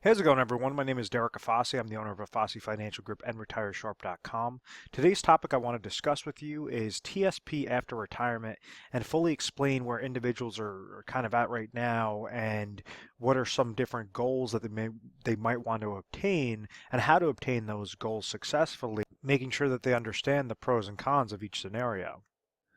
How's it going, everyone? My name is Derek Afasi. I'm the owner of Afasi Financial Group and RetireSharp.com. Today's topic I want to discuss with you is TSP after retirement and fully explain where individuals are kind of at right now and what are some different goals that they might want to obtain and how to obtain those goals successfully, making sure that they understand the pros and cons of each scenario.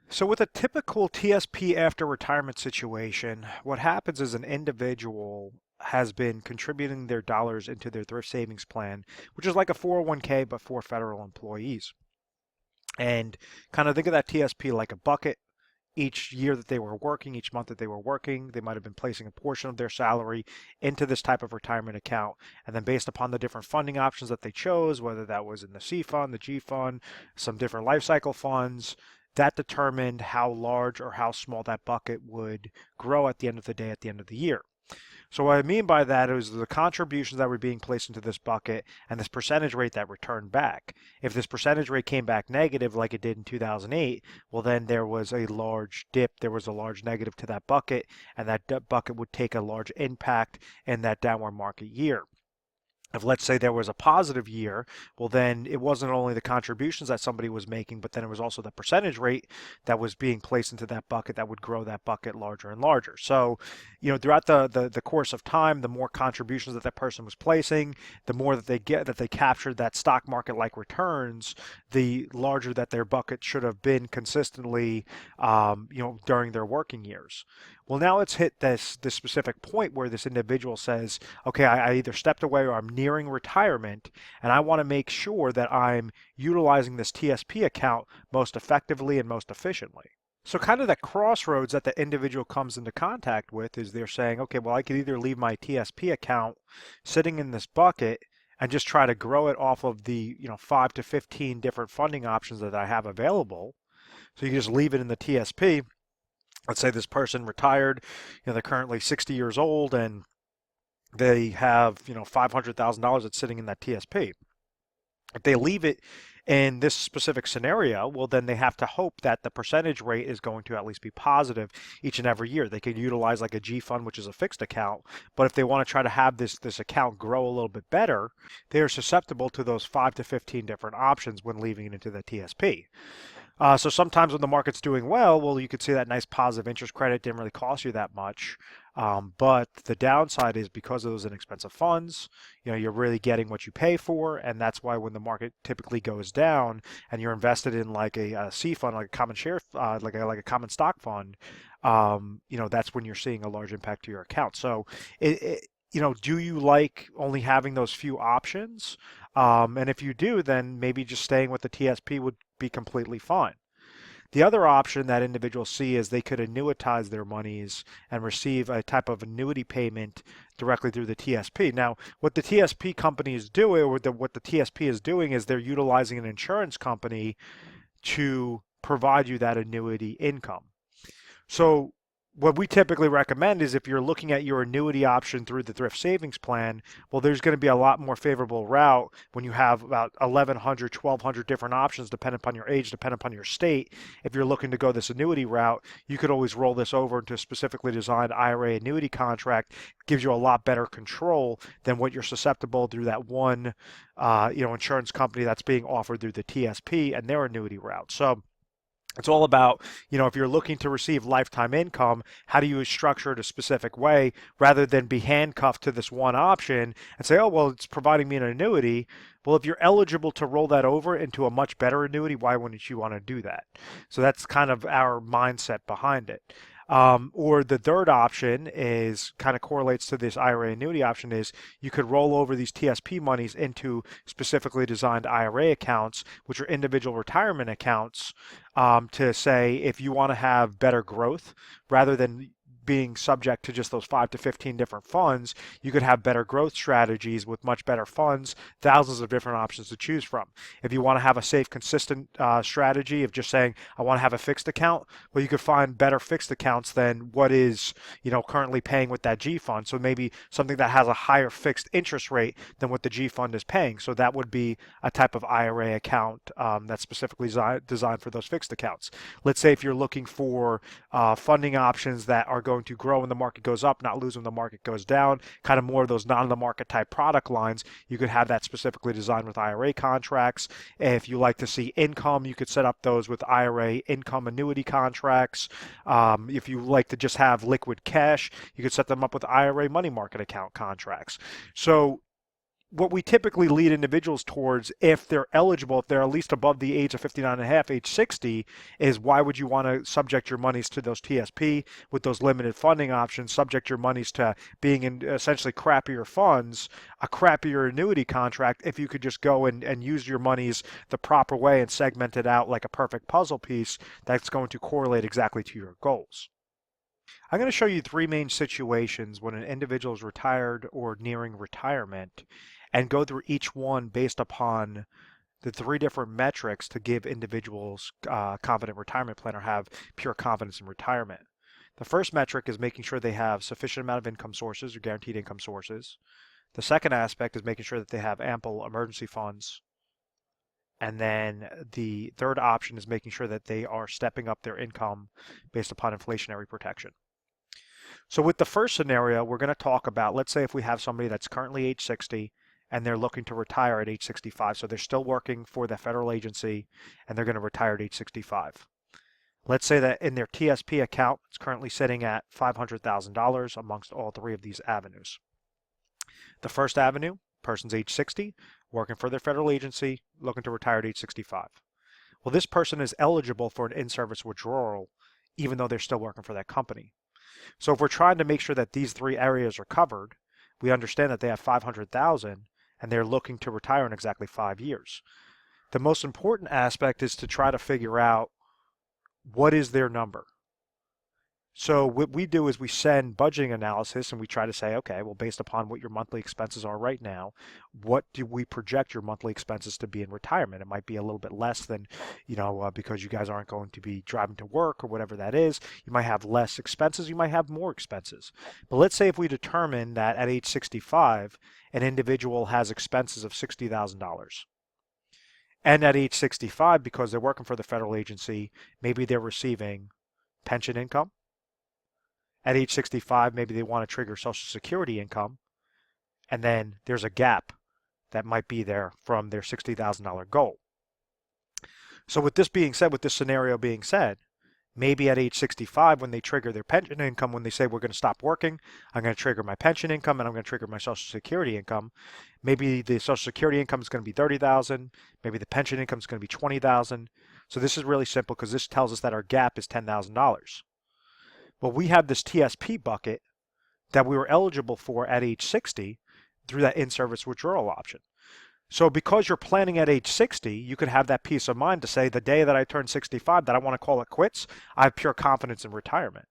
So with a typical TSP after retirement situation, what happens is an individual has been contributing their dollars into their thrift savings plan, which is like a 401k but for federal employees. And kind of think of that TSP like a bucket. Each year that they were working, each month that they were working, they might have been placing a portion of their salary into this type of retirement account. And then based upon the different funding options that they chose, whether that was in the C fund, the G fund, some different life cycle funds, that determined how large or how small that bucket would grow at the end of the day, at the end of the year. So what I mean by that is the contributions that were being placed into this bucket and this percentage rate that returned back. If this percentage rate came back negative like it did in 2008, well then there was a large dip, there was a large negative to that bucket, and that bucket would take a large impact in that downward market year. If let's say there was a positive year, well then it wasn't only the contributions that somebody was making, but then it was also the percentage rate that was being placed into that bucket that would grow that bucket larger and larger. So, throughout the course of time, the more contributions that that person was placing, the more that they captured that stock market like returns, the larger that their bucket should have been consistently, during their working years. Well, now let's hit this specific point where this individual says, okay, I either stepped away or I'm nearing retirement, and I want to make sure that I'm utilizing this TSP account most effectively and most efficiently. So kind of the crossroads that the individual comes into contact with is they're saying, okay, well, I could either leave my TSP account sitting in this bucket and just try to grow it off of the 5 to 15 different funding options that I have available. So you just leave it in the TSP. Let's say this person retired, they're currently 60 years old and they have, $500,000 that's sitting in that TSP. If they leave it in this specific scenario, well, then they have to hope that the percentage rate is going to at least be positive each and every year. They could utilize like a G fund, which is a fixed account, but if they want to try to have this account grow a little bit better, they are susceptible to those 5 to 15 different options when leaving it into the TSP. So sometimes when the market's doing well, you could see that nice positive interest credit didn't really cost you that much. But the downside is because of those inexpensive funds, you're really getting what you pay for, and that's why when the market typically goes down and you're invested in like a C fund, like a common share, like a common stock fund, that's when you're seeing a large impact to your account. So do you like only having those few options? And if you do, then maybe just staying with the TSP would be completely fine. The other option that individuals see is they could annuitize their monies and receive a type of annuity payment directly through the TSP. Now, what the TSP company is doing, or what the TSP is doing, is they're utilizing an insurance company to provide you that annuity income. So what we typically recommend is if you're looking at your annuity option through the thrift savings plan, well, there's going to be a lot more favorable route when you have about 1,100, 1,200 different options depending upon your age, depending upon your state. If you're looking to go this annuity route, you could always roll this over into a specifically designed IRA annuity contract. It gives you a lot better control than what you're susceptible through that one, insurance company that's being offered through the TSP and their annuity route. So it's all about, if you're looking to receive lifetime income, how do you structure it a specific way rather than be handcuffed to this one option and say, oh, well, it's providing me an annuity. Well, if you're eligible to roll that over into a much better annuity, why wouldn't you want to do that? So that's kind of our mindset behind it. Or the third option is kind of correlates to this IRA annuity option is you could roll over these TSP monies into specifically designed IRA accounts, which are individual retirement accounts, to say if you want to have better growth rather than being subject to just those 5 to 15 different funds, you could have better growth strategies with much better funds, thousands of different options to choose from. If you want to have a safe, consistent strategy of just saying, I want to have a fixed account, well, you could find better fixed accounts than what is, currently paying with that G fund. So maybe something that has a higher fixed interest rate than what the G fund is paying. So that would be a type of IRA account that's specifically designed for those fixed accounts. Let's say if you're looking for funding options that are going going to grow when the market goes up, not lose when the market goes down, kind of more of those non-the-market type product lines. You could have that specifically designed with IRA contracts. If you like to see income, you could set up those with IRA income annuity contracts. If you like to just have liquid cash, you could set them up with IRA money market account contracts. So what we typically lead individuals towards, if they're eligible, if they're at least above the age of 59 and a half, age 60, is why would you want to subject your monies to those TSP with those limited funding options, subject your monies to being in essentially crappier funds, a crappier annuity contract, if you could just go and use your monies the proper way and segment it out like a perfect puzzle piece that's going to correlate exactly to your goals. I'm going to show you three main situations when an individual is retired or nearing retirement, and go through each one based upon the three different metrics to give individuals confident retirement plan or have pure confidence in retirement. The first metric is making sure they have sufficient amount of income sources or guaranteed income sources. The second aspect is making sure that they have ample emergency funds. And then the third option is making sure that they are stepping up their income based upon inflationary protection. So with the first scenario, we're going to talk about, let's say if we have somebody that's currently age 60 and they're looking to retire at age 65. So they're still working for the federal agency and they're going to retire at age 65. Let's say that in their TSP account, it's currently sitting at $500,000 amongst all three of these avenues. The first avenue, person's age 60, working for their federal agency, looking to retire at age 65. Well, this person is eligible for an in-service withdrawal, even though they're still working for that company. So if we're trying to make sure that these three areas are covered, we understand that they have $500,000 and they're looking to retire in exactly 5 years. The most important aspect is to try to figure out what is their number. So what we do is we send budgeting analysis and we try to say, okay, well, based upon what your monthly expenses are right now, what do we project your monthly expenses to be in retirement? It might be a little bit less than, because you guys aren't going to be driving to work or whatever that is. You might have less expenses, you might have more expenses. But let's say if we determine that at age 65, an individual has expenses of $60,000. And at age 65, because they're working for the federal agency, maybe they're receiving pension income. At age 65, maybe they want to trigger Social Security income, and then there's a gap that might be there from their $60,000 goal. So with this being said, with this scenario being said, maybe at age 65, when they trigger their pension income, when they say we're going to stop working, I'm going to trigger my pension income and I'm going to trigger my Social Security income. Maybe the Social Security income is going to be $30,000. Maybe the pension income is going to be $20,000. So this is really simple because this tells us that our gap is $10,000. Well, we have this TSP bucket that we were eligible for at age 60 through that in-service withdrawal option. So because you're planning at age 60, you could have that peace of mind to say the day that I turn 65 that I want to call it quits, I have pure confidence in retirement.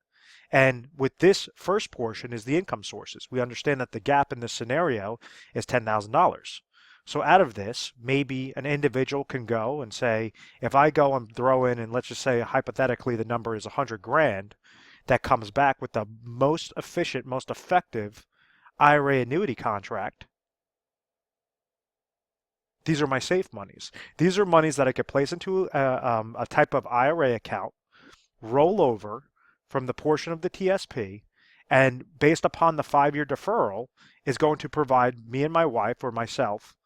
And with this first portion is the income sources. We understand that the gap in this scenario is $10,000. So out of this, maybe an individual can go and say, if I go and throw in, and let's just say hypothetically the number is 100 grand, that comes back with the most efficient, most effective IRA annuity contract. These are my safe monies. These are monies that I could place into a type of IRA account, roll over from the portion of the TSP, and based upon the 5-year deferral, is going to provide me and my wife or myself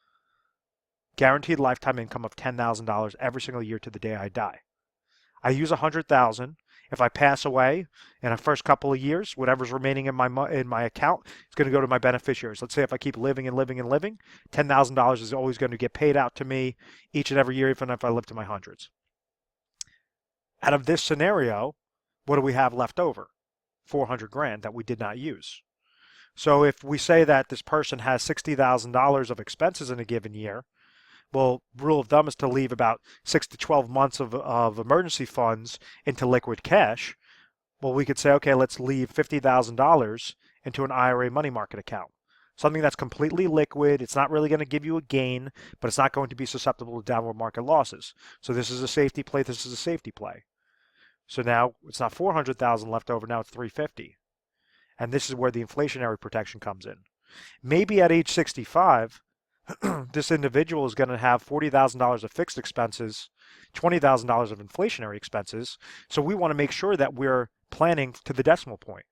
guaranteed lifetime income of $10,000 every single year to the day I die. I use $100,000. If I pass away in the first couple of years, whatever's remaining in my account is going to go to my beneficiaries. Let's say if I keep living and living and living, $10,000 is always going to get paid out to me each and every year, even if I live to my hundreds. Out of this scenario, what do we have left over? 400 grand that we did not use. So if we say that this person has $60,000 of expenses in a given year, well, rule of thumb is to leave about 6 to 12 months of emergency funds into liquid cash. Well, we could say, okay, let's leave $50,000 into an IRA money market account. Something that's completely liquid. It's not really going to give you a gain, but it's not going to be susceptible to downward market losses. So this is a safety play. This is a safety play. So now it's not 400,000 left over. Now it's 350. And this is where the inflationary protection comes in. Maybe at age 65, this individual is going to have $40,000 of fixed expenses, $20,000 of inflationary expenses. So we want to make sure that we're planning to the decimal point.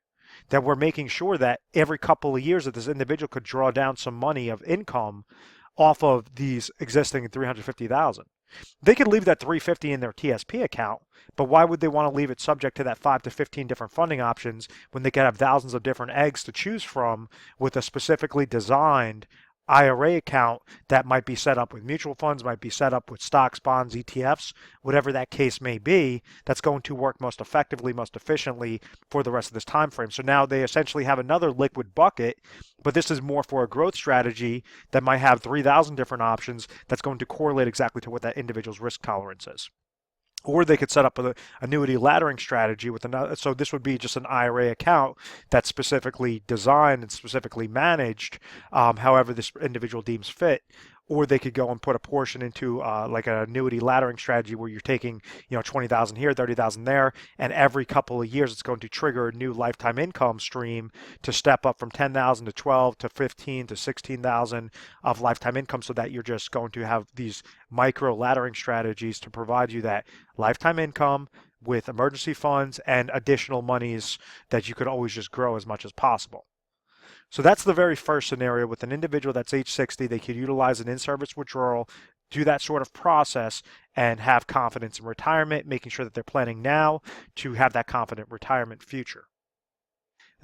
then we're making sure that every couple of years that this individual could draw down some money of income off of these existing 350,000. They could leave that 350 in their TSP account, but why would they want to leave it subject to that 5 to 15 different funding options when they could have thousands of different eggs to choose from with a specifically designed IRA account that might be set up with mutual funds, might be set up with stocks, bonds, ETFs, whatever that case may be, that's going to work most effectively, most efficiently for the rest of this time frame. So now they essentially have another liquid bucket, but this is more for a growth strategy that might have 3,000 different options that's going to correlate exactly to what that individual's risk tolerance is. Or they could set up an annuity laddering strategy with another. So this would be just an IRA account that's specifically designed and specifically managed, however this individual deems fit. Or they could go and put a portion into like an annuity laddering strategy where you're taking, 20,000 here, 30,000 there, and every couple of years it's going to trigger a new lifetime income stream to step up from 10,000 to 12 to 15 to 16,000 of lifetime income, so that you're just going to have these micro laddering strategies to provide you that lifetime income with emergency funds and additional monies that you could always just grow as much as possible. So that's the very first scenario. With an individual that's age 60, they could utilize an in-service withdrawal, do that sort of process, and have confidence in retirement, making sure that they're planning now to have that confident retirement future.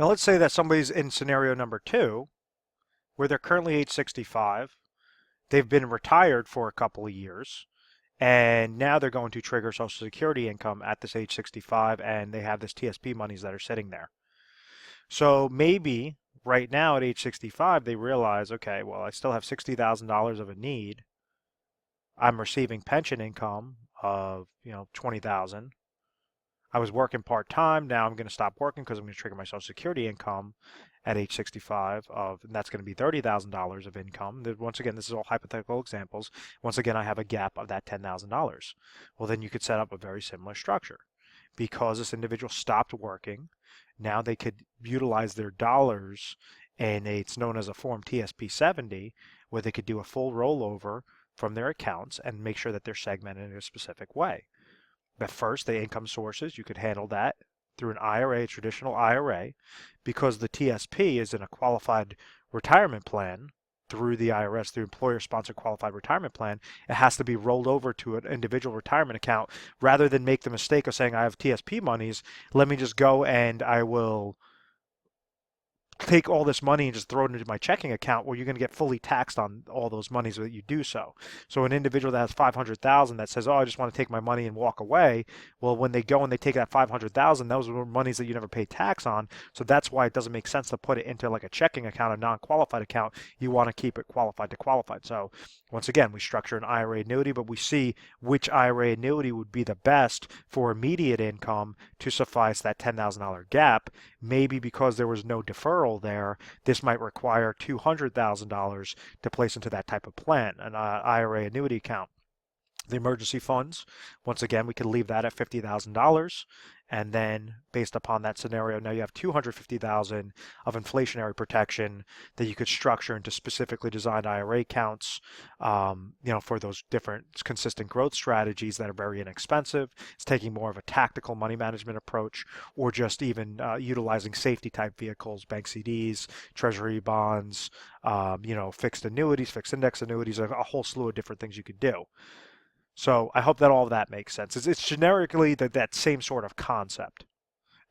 Now let's say that somebody's in scenario number 2, where they're currently age 65, they've been retired for a couple of years, and now they're going to trigger Social Security income at this age 65, and they have this TSP monies that are sitting there. So maybe right now at age 65, they realize, okay, well, I still have $60,000 of a need. I'm receiving pension income of, 20,000. I was working part-time. Now I'm going to stop working because I'm going to trigger my Social Security income at age 65 and that's going to be $30,000 of income. Once again, this is all hypothetical examples. Once again, I have a gap of that $10,000. Well, then you could set up a very similar structure. Because this individual stopped working, now they could utilize their dollars, and it's known as a Form TSP 70, where they could do a full rollover from their accounts and make sure that they're segmented in a specific way. But first, the income sources, you could handle that through an IRA, a traditional IRA, because the TSP is in a qualified retirement plan through the IRS, through employer-sponsored qualified retirement plan. It has to be rolled over to an individual retirement account rather than make the mistake of saying, I have TSP monies, let me just go and I will take all this money and just throw it into my checking account, where you're going to get fully taxed on all those monies that you do so. So an individual that has 500,000 that says, oh, I just want to take my money and walk away. Well, when they go and they take that 500,000, those were monies that you never pay tax on. So that's why it doesn't make sense to put it into like a checking account, a non-qualified account. You want to keep it qualified to qualified. So once again, we structure an IRA annuity, but we see which IRA annuity would be the best for immediate income to suffice that $10,000 gap. Maybe because there was no deferral there, this might require $200,000 to place into that type of plan, an IRA annuity account. The emergency funds, once again, we could leave that at $50,000, and then based upon that scenario, now you have $250,000 of inflationary protection that you could structure into specifically designed IRA accounts, for those different consistent growth strategies that are very inexpensive. It's taking more of a tactical money management approach, or just even utilizing safety type vehicles, bank CDs, treasury bonds, fixed annuities, fixed index annuities, a whole slew of different things you could do. So I hope that all of that makes sense. It's generically that same sort of concept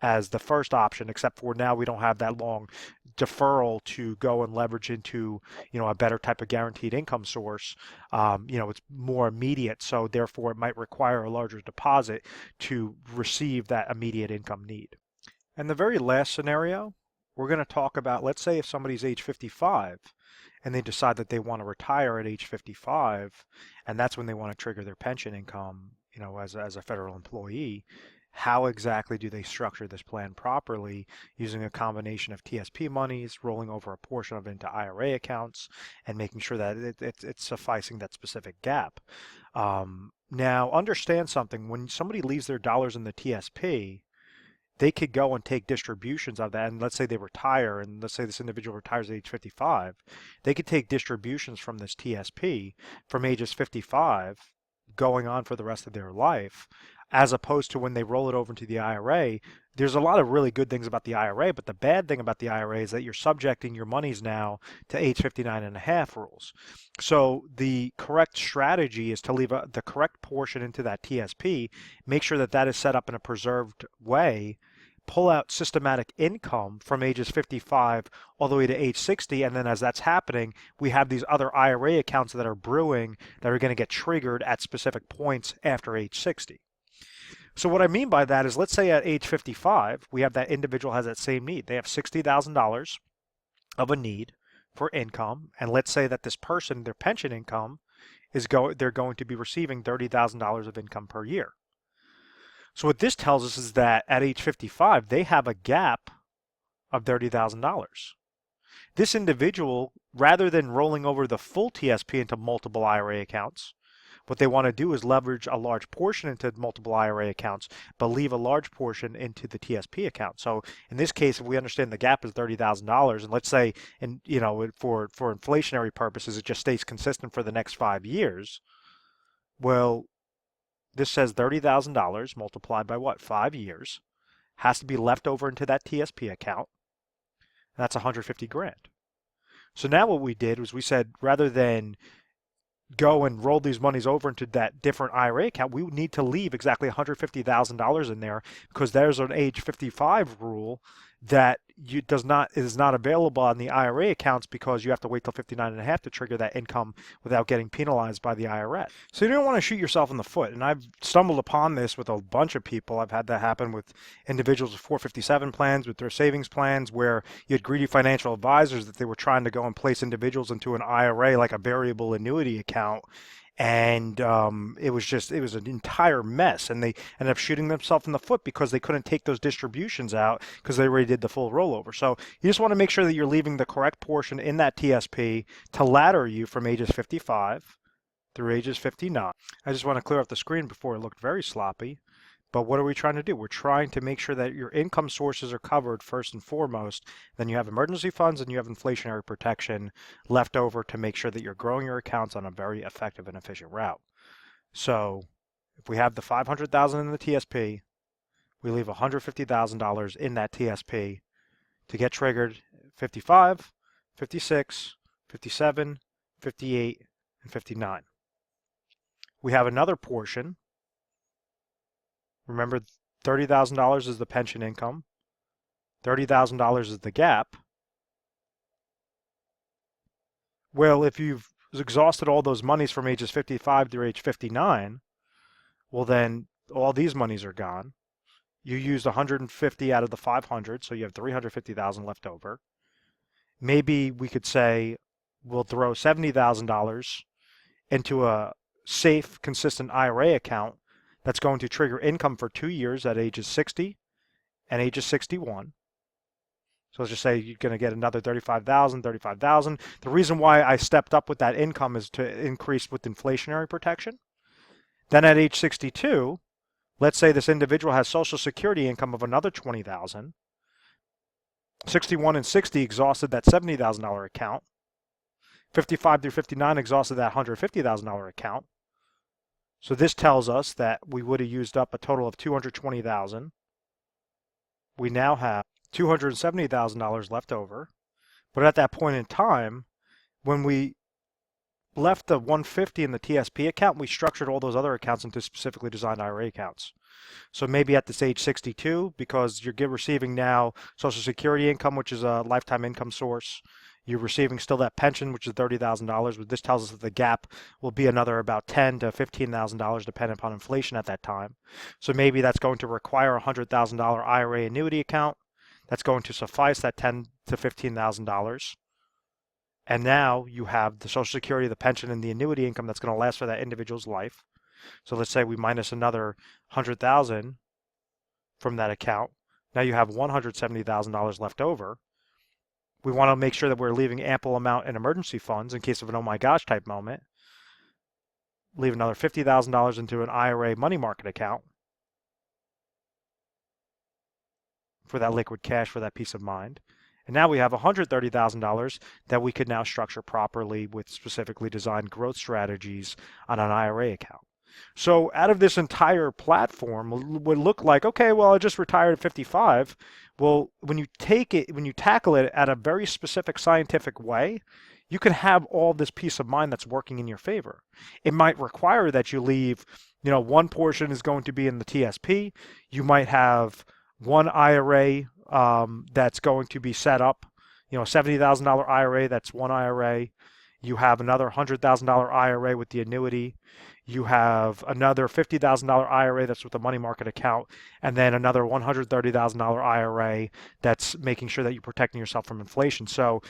as the first option, except for now we don't have that long deferral to go and leverage into, a better type of guaranteed income source. It's more immediate, so therefore it might require a larger deposit to receive that immediate income need. And the very last scenario, we're going to talk about, let's say if somebody's age 55 and they decide that they want to retire at age 55, and that's when they want to trigger their pension income, as a federal employee. How exactly do they structure this plan properly, using a combination of TSP monies, rolling over a portion of it into IRA accounts, and making sure that it's sufficing that specific gap? Now, understand something. When somebody leaves their dollars in the TSP, they could go and take distributions of that. And let's say they retire, and let's say this individual retires at age 55. They could take distributions from this TSP from ages 55 going on for the rest of their life, as opposed to when they roll it over into the IRA, there's a lot of really good things about the IRA, but the bad thing about the IRA is that you're subjecting your monies now to age 59 and a half rules. So the correct strategy is to leave the correct portion into that TSP, make sure that that is set up in a preserved way, pull out systematic income from ages 55 all the way to age 60, and then as that's happening, we have these other IRA accounts that are brewing that are going to get triggered at specific points after age 60. So what I mean by that is, let's say at age 55, we have that individual has that same need. They have $60,000 of a need for income, and let's say that this person, their pension income, they're going to be receiving $30,000 of income per year. So what this tells us is that at age 55, they have a gap of $30,000. This individual, rather than rolling over the full TSP into multiple IRA accounts, what they want to do is leverage a large portion into multiple IRA accounts, but leave a large portion into the TSP account. So in this case, if we understand the gap is $30,000, and let's say, for inflationary purposes, it just stays consistent for the next 5 years. Well, this says $30,000 multiplied by what? 5 years has to be left over into that TSP account. And that's 150 grand. So now what we did was we said, rather than go and roll these monies over into that different IRA account, we would need to leave exactly $150,000 in there, because there's an age 55 rule that is not available on the IRA accounts, because you have to wait till 59 and a half to trigger that income without getting penalized by the IRS. So you don't want to shoot yourself in the foot. And I've stumbled upon this with a bunch of people. I've had that happen with individuals with 457 plans, with their savings plans, where you had greedy financial advisors that they were trying to go and place individuals into an IRA, like a variable annuity account. And it was an entire mess, and they ended up shooting themselves in the foot because they couldn't take those distributions out because they already did the full rollover. So you just want to make sure that you're leaving the correct portion in that TSP to ladder you from ages 55 through ages 59. I just want to clear up the screen before it looked very sloppy. But what are we trying to do? We're trying to make sure that your income sources are covered first and foremost. Then you have emergency funds and you have inflationary protection left over to make sure that you're growing your accounts on a very effective and efficient route. So if we have the $500,000 in the TSP, we leave $150,000 in that TSP to get triggered 55, 56, 57, 58, and 59. We have another portion. Remember, $30,000 is the pension income. $30,000 is the gap. Well, if you've exhausted all those monies from ages 55 through age 59, well then all these monies are gone. You used 150 out of the 500, so you have 350,000 left over. Maybe we could say we'll throw $70,000 into a safe, consistent IRA account that's going to trigger income for 2 years at ages 60 and ages 61. So let's just say you're going to get another 35,000, 35,000. The reason why I stepped up with that income is to increase with inflationary protection. Then at age 62, let's say this individual has Social Security income of another 20,000. 61 and 60 exhausted that $70,000 account. 55 through 59 exhausted that $150,000 account. So this tells us that we would have used up a total of $220,000. We now have $270,000 left over. But at that point in time, when we left the 150 in the TSP account, we structured all those other accounts into specifically designed IRA accounts. So maybe at this age 62, because you're receiving now Social Security income, which is a lifetime income source, you're receiving still that pension, which is $30,000. But this tells us that the gap will be another about $10,000 to $15,000 depending upon inflation at that time. So maybe that's going to require a $100,000 IRA annuity account. That's going to suffice that $10,000 to $15,000. And now you have the Social Security, the pension, and the annuity income that's going to last for that individual's life. So let's say we minus another $100,000 from that account. Now you have $170,000 left over. We want to make sure that we're leaving ample amount in emergency funds in case of an oh my gosh type moment. Leave another $50,000 into an IRA money market account for that liquid cash, for that peace of mind. And now we have $130,000 that we could now structure properly with specifically designed growth strategies on an IRA account. So out of this entire platform would look like, okay, well, I just retired at 55. Well, when you take it, when you tackle it at a very specific scientific way, you can have all this peace of mind that's working in your favor. It might require that you leave, one portion is going to be in the TSP. You might have one IRA that's going to be set up, $70,000 IRA, that's one IRA. You have another $100,000 IRA with the annuity. You have another $50,000 IRA that's with the money market account, and then another $130,000 IRA that's making sure that you're protecting yourself from inflation. So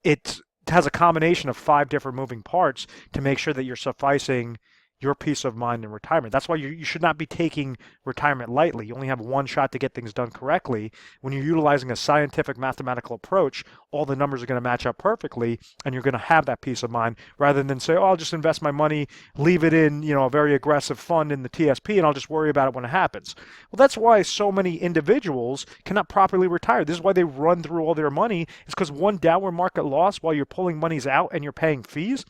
it has a combination of 5 different moving parts to make sure that you're sufficing your peace of mind in retirement. That's why you should not be taking retirement lightly. You only have one shot to get things done correctly. When you're utilizing a scientific mathematical approach, all the numbers are going to match up perfectly, and you're going to have that peace of mind rather than say, oh, I'll just invest my money, leave it in, a very aggressive fund in the TSP, and I'll just worry about it when it happens. Well, that's why so many individuals cannot properly retire. This is why they run through all their money. It's because one downward market loss while you're pulling monies out and you're paying fees,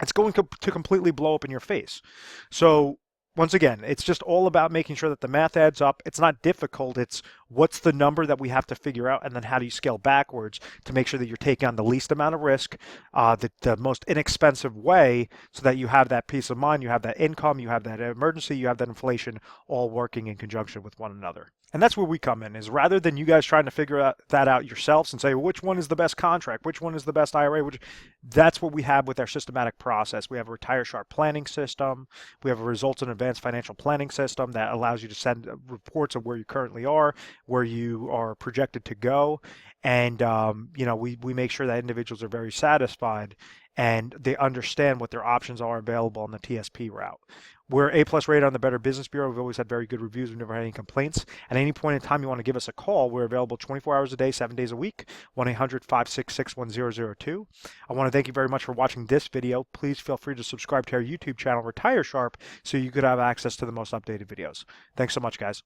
it's going to completely blow up in your face. So once again, it's just all about making sure that the math adds up. It's not difficult. It's what's the number that we have to figure out, and then how do you scale backwards to make sure that you're taking on the least amount of risk, the most inexpensive way, so that you have that peace of mind, you have that income, you have that emergency, you have that inflation, all working in conjunction with one another. And that's where we come in, is rather than you guys trying to figure that out yourselves and say, well, which one is the best contract, which one is the best IRA, that's what we have with our systematic process. We have a Retire Sharp planning system. We have a results in advanced financial planning system that allows you to send reports of where you currently are, where you are projected to go. And, we make sure that individuals are very satisfied and they understand what their options are available on the TSP route. We're A+ rated on the Better Business Bureau. We've always had very good reviews. We've never had any complaints. At any point in time you want to give us a call, we're available 24 hours a day, 7 days a week, 1-800-566-1002. I want to thank you very much for watching this video. Please feel free to subscribe to our YouTube channel, Retire Sharp, so you could have access to the most updated videos. Thanks so much, guys.